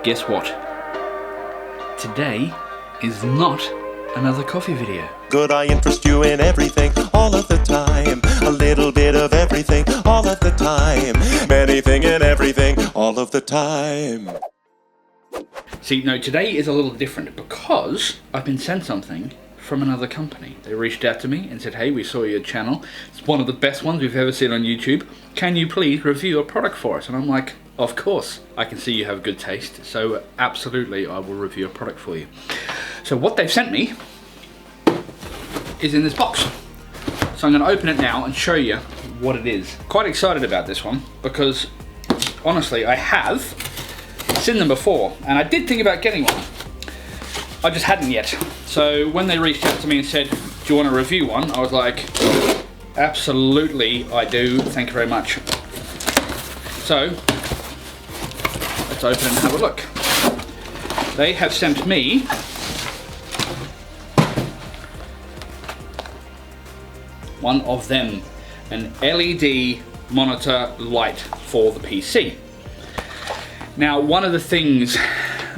guess what? Today is not another coffee video. Could I interest you in everything, all of the time? A little bit of everything, all of the time. Anything and everything, all of the time. See, no, today is a little different because I've been sent something from another company. They reached out to me and said, hey, we saw your channel. It's one of the best ones we've ever seen on YouTube. Can you please review a product for us? And I'm like, of course. I can see you have good taste, so absolutely I will review a product for you. So what they've sent me is in this box. So I'm going to open it now and show you what it is. Quite excited about this one because honestly I have seen them before and I did think about getting one. I just hadn't yet. So when they reached out to me and said, do you want to review one? I was like, absolutely I do, thank you very much. So let's open it and have a look. They have sent me one of them, an LED monitor light for the PC. Now, one of the things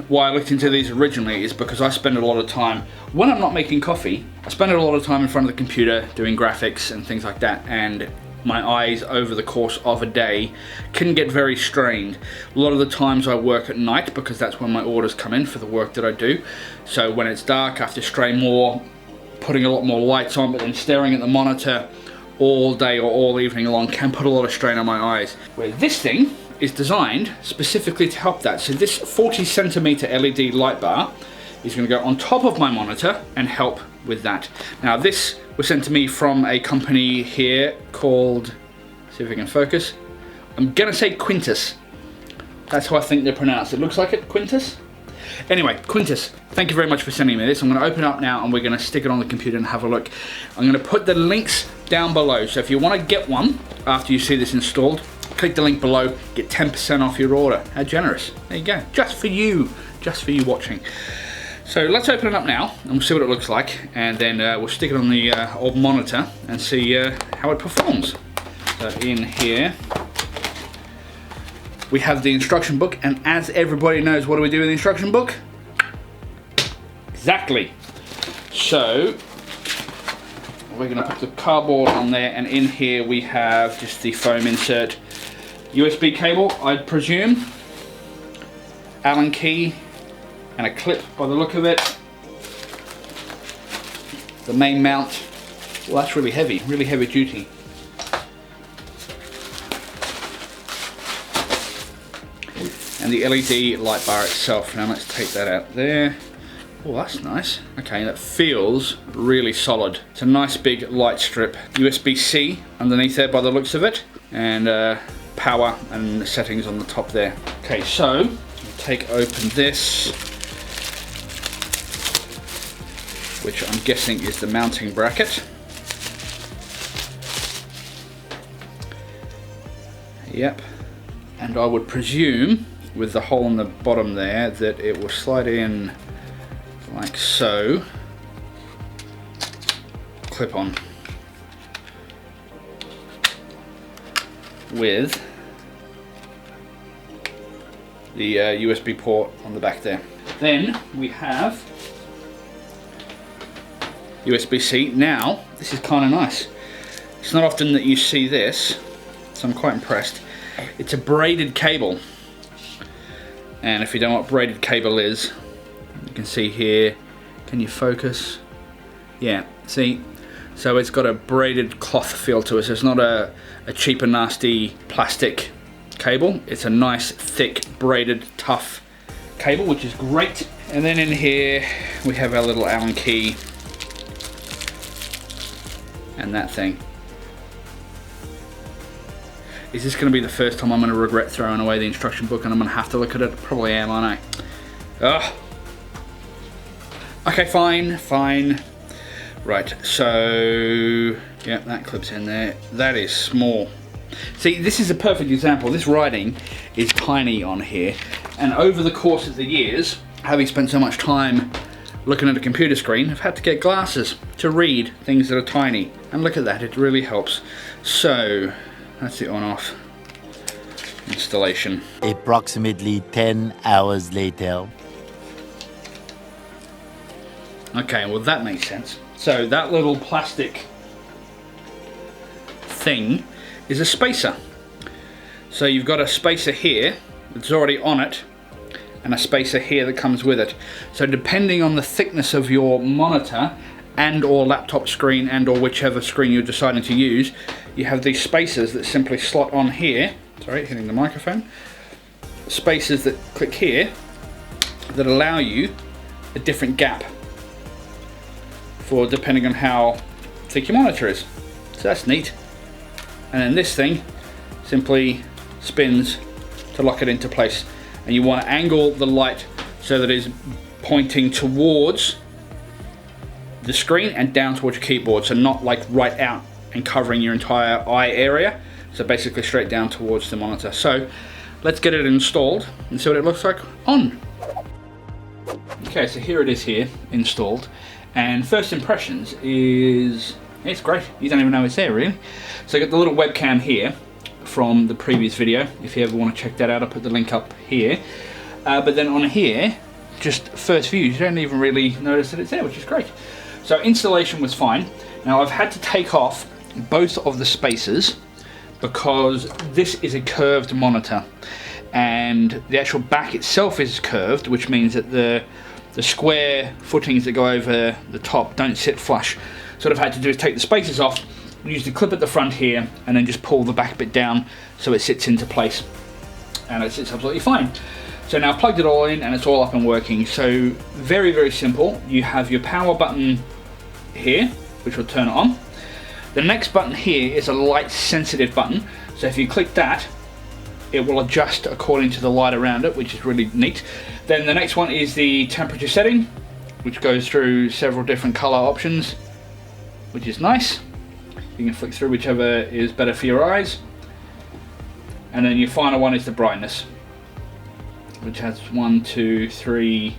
why I looked into these originally is because I spend a lot of time, when I'm not making coffee, I spend a lot of time in front of the computer doing graphics and things like that, and my eyes over the course of a day can get very strained. A lot of the times I work at night because that's when my orders come in for the work that I do. So when it's dark, I have to strain more, putting a lot more lights on, but then staring at the monitor all day or all evening long can put a lot of strain on my eyes. Where this thing is designed specifically to help that. So this 40 centimeter LED light bar is going to go on top of my monitor and help with that. Now this was sent to me from a company here called, see if I can focus, I'm going to say Quintus. That's how I think they're pronounced. It looks like it, Quintus? Anyway, Quintus, thank you very much for sending me this. I'm going to open it up now and we're going to stick it on the computer and have a look. I'm going to put the links down below. So if you want to get one after you see this installed, click the link below, get 10% off your order. How generous. There you go. Just for you watching. So let's open it up now and we'll see what it looks like. And then we'll stick it on the old monitor and see how it performs. So in here, we have the instruction book, and as everybody knows, what do we do with the instruction book? Exactly. So we're going to put the cardboard on there, and in here we have just the foam insert, USB cable, I presume, Allen key, and a clip by the look of it. The main mount. Well, that's really heavy duty. And the LED light bar itself. Now let's take that out there. Oh, that's nice. Okay, that feels really solid. It's a nice big light strip. USB-C underneath there by the looks of it. And power and the settings on the top there. Okay, so take open this, which I'm guessing is the mounting bracket. Yep. And I would presume, with the hole in the bottom there, that it will slide in like so. Clip on. With the USB port on the back there. Then we have USB-C. Now, this is kind of nice. It's not often that you see this, so I'm quite impressed. It's a braided cable. And if you don't know what braided cable is, you can see here, can you focus? Yeah, see? So it's got a braided cloth feel to it, so it's not a cheap and nasty plastic cable. It's a nice, thick, braided, tough cable, which is great. And then in here, we have our little Allen key and that thing. Is this going to be the first time I'm going to regret throwing away the instruction book and I'm going to have to look at it? Probably am, aren't I? Ugh. Okay, fine. Right, so yeah, that clips in there. That is small. See, this is a perfect example. This writing is tiny on here, and over the course of the years, having spent so much time looking at a computer screen, I've had to get glasses to read things that are tiny. And look at that, it really helps. So that's the on off. And installation. Approximately 10 hours later. Okay, well that makes sense. So that little plastic thing is a spacer. So you've got a spacer here that's already on it, and a spacer here that comes with it. So depending on the thickness of your monitor and or laptop screen and or whichever screen you're deciding to use, you have these spacers that simply slot on here. Sorry, hitting the microphone. Spacers that click here that allow you a different gap for depending on how thick your monitor is. So that's neat. And then this thing simply spins to lock it into place. And you want to angle the light so that it's pointing towards the screen and down towards your keyboard, so not like right out and covering your entire eye area. So basically straight down towards the monitor. So let's get it installed and see what it looks like on. Okay, so here it is here, installed. And first impressions is, it's great. You don't even know it's there really. So I got the little webcam here from the previous video. If you ever want to check that out, I'll put the link up here. But then on here, just first view, you don't even really notice that it's there, which is great. So installation was fine. Now I've had to take off both of the spacers because this is a curved monitor and the actual back itself is curved, which means that the square footings that go over the top don't sit flush. So what I've had to do is take the spacers off, use the clip at the front here, and then just pull the back bit down so it sits into place. And it sits absolutely fine. So now I've plugged it all in and it's all up and working. So very, very simple. You have your power button here, which will turn it on. The next button here is a light sensitive button. So if you click that, it will adjust according to the light around it, which is really neat. Then the next one is the temperature setting, which goes through several different color options, which is nice. You can flick through whichever is better for your eyes. And then your final one is the brightness, which has 1, 2, 3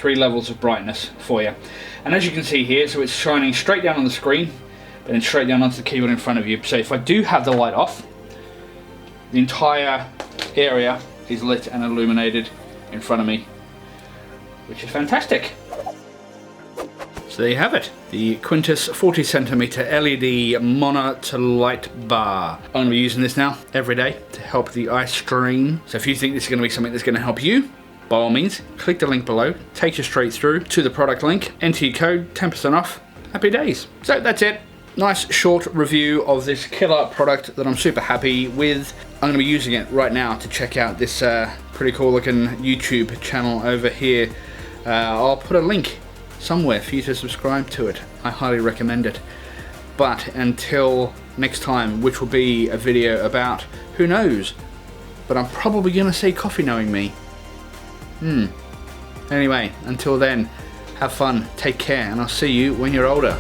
levels of brightness for you. And as you can see here, so it's shining straight down on the screen, but then straight down onto the keyboard in front of you. So if I do have the light off, the entire area is lit and illuminated in front of me, which is fantastic. So there you have it, the Quintus 40cm LED monitor light bar. I'm going to be using this now every day to help the eye strain. So if you think this is going to be something that's going to help you, by all means, click the link below, takes you straight through to the product link, enter your code, 10% off, happy days. So that's it. Nice short review of this killer product that I'm super happy with. I'm going to be using it right now to check out this pretty cool looking YouTube channel over here. I'll put a link somewhere for you to subscribe to it. I highly recommend it. But until next time, which will be a video about who knows, but I'm probably gonna say coffee knowing me. Anyway, until then, have fun, take care, and I'll see you when you're older.